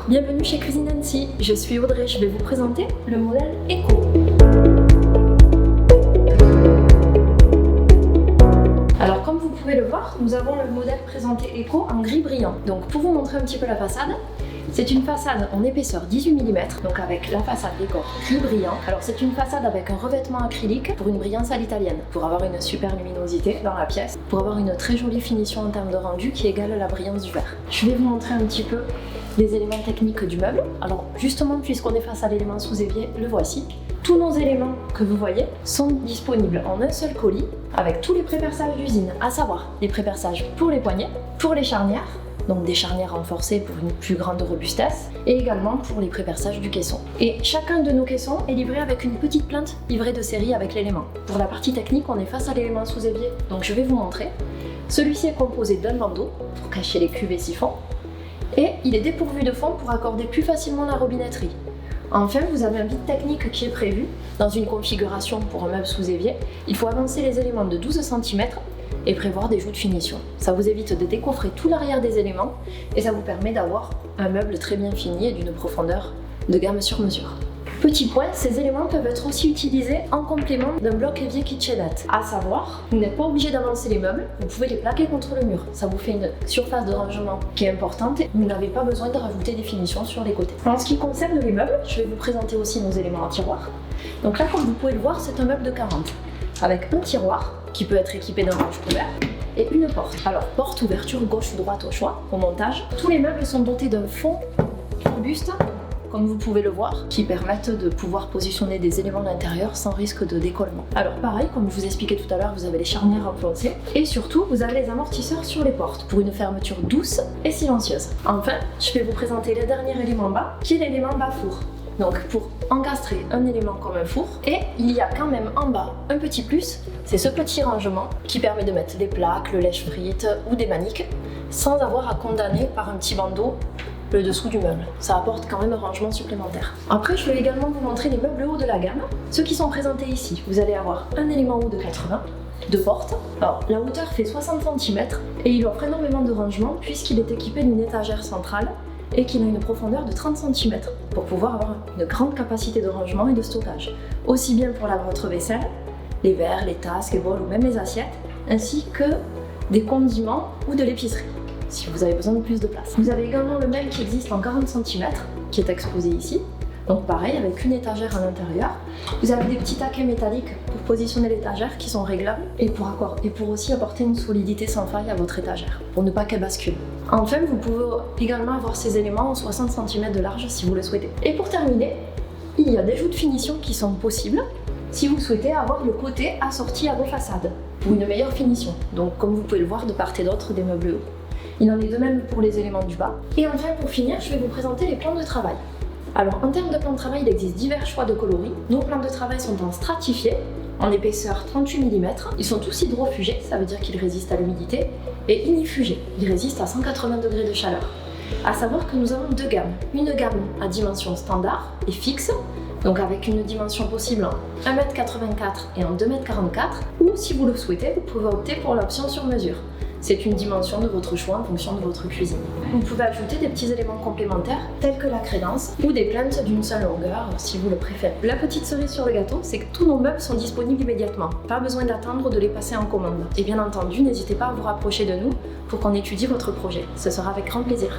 bienvenue chez Cuisine Nancy. Je suis Audrey, je vais vous présenter le modèle Eco. Alors comme vous pouvez le voir, nous avons le modèle présenté Eco en gris brillant. Donc pour vous montrer un petit peu la façade, c'est une façade en épaisseur 18 mm, donc avec la façade décor gris brillant. Alors c'est une façade avec un revêtement acrylique pour une brillance à l'italienne, pour avoir une super luminosité dans la pièce, pour avoir une très jolie finition en termes de rendu qui égale la brillance du verre. Je vais vous montrer un petit peu les éléments techniques du meuble. Alors justement, puisqu'on est face à l'élément sous évier, le voici. Tous nos éléments que vous voyez sont disponibles en un seul colis avec tous les pré-perçages d'usine, à savoir les pré-perçages pour les poignées, pour les charnières, donc des charnières renforcées pour une plus grande robustesse, et également pour les pré-perçages du caisson. Et chacun de nos caissons est livré avec une petite plainte livrée de série avec l'élément. Pour la partie technique, on est face à l'élément sous évier, donc je vais vous montrer. Celui-ci est composé d'un bandeau pour cacher les cuves et siphons, et il est dépourvu de fond pour accorder plus facilement la robinetterie. Enfin, vous avez un vide technique qui est prévu. Dans une configuration pour un meuble sous évier, il faut avancer les éléments de 12 cm et prévoir des joues de finition. Ça vous évite de décoffrer tout l'arrière des éléments et ça vous permet d'avoir un meuble très bien fini et d'une profondeur de gamme sur mesure. Petit point, ces éléments peuvent être aussi utilisés en complément d'un bloc évier kitchenette. À savoir, vous n'êtes pas obligé d'avancer les meubles, vous pouvez les plaquer contre le mur. Ça vous fait une surface de rangement qui est importante et vous n'avez pas besoin de rajouter des finitions sur les côtés. En ce qui concerne les meubles, je vais vous présenter aussi nos éléments en tiroir. Donc là, comme vous pouvez le voir, c'est un meuble de 40 avec un tiroir qui peut être équipé d'un range-couvert et une porte. Alors, porte, ouverture, gauche ou droite au choix, au montage. Tous les meubles sont dotés d'un fond robuste, comme vous pouvez le voir, qui permettent de pouvoir positionner des éléments à l'intérieur sans risque de décollement. Alors pareil, comme je vous expliquais tout à l'heure, vous avez les charnières enfoncées et surtout, vous avez les amortisseurs sur les portes pour une fermeture douce et silencieuse. Enfin, je vais vous présenter le dernier élément bas, qui est l'élément bas-four. Donc pour encastrer un élément comme un four, et il y a quand même en bas un petit plus, c'est ce petit rangement qui permet de mettre des plaques, le lèche-frites ou des maniques sans avoir à condamner par un petit bandeau le dessous du meuble. Ça apporte quand même un rangement supplémentaire. Après, je vais également vous montrer les meubles haut de la gamme. Ceux qui sont présentés ici, vous allez avoir un élément haut de 80, deux portes. Alors, la hauteur fait 60 cm et il offre énormément de rangement puisqu'il est équipé d'une étagère centrale et qu'il a une profondeur de 30 cm pour pouvoir avoir une grande capacité de rangement et de stockage. Aussi bien pour votre vaisselle, les verres, les tasses, les bols ou même les assiettes, ainsi que des condiments ou de l'épicerie, si vous avez besoin de plus de place. Vous avez également le même qui existe en 40 cm, qui est exposé ici. Donc pareil, avec une étagère à l'intérieur. Vous avez des petits taquets métalliques pour positionner l'étagère qui sont réglables et pour aussi apporter une solidité sans faille à votre étagère, pour ne pas qu'elle bascule. Enfin, vous pouvez également avoir ces éléments en 60 cm de large si vous le souhaitez. Et pour terminer, il y a des joues de finition qui sont possibles si vous souhaitez avoir le côté assorti à vos façades pour une meilleure finition. Donc comme vous pouvez le voir de part et d'autre des meubles hauts. Il en est de même pour les éléments du bas. Et enfin, pour finir, je vais vous présenter les plans de travail. Alors, en termes de plans de travail, il existe divers choix de coloris. Nos plans de travail sont en stratifié, en épaisseur 38 mm. Ils sont tous hydrofugés, ça veut dire qu'ils résistent à l'humidité, et unifugés, ils résistent à 180 degrés de chaleur. À savoir que nous avons deux gammes. Une gamme à dimension standard et fixe, donc avec une dimension possible en 1m84 et en 2m44, ou si vous le souhaitez, vous pouvez opter pour l'option sur mesure. C'est une dimension de votre choix en fonction de votre cuisine. Vous pouvez ajouter des petits éléments complémentaires tels que la crédence ou des plaintes d'une seule longueur si vous le préférez. La petite cerise sur le gâteau, c'est que tous nos meubles sont disponibles immédiatement. Pas besoin d'attendre de les passer en commande. Et bien entendu, n'hésitez pas à vous rapprocher de nous pour qu'on étudie votre projet. Ce sera avec grand plaisir.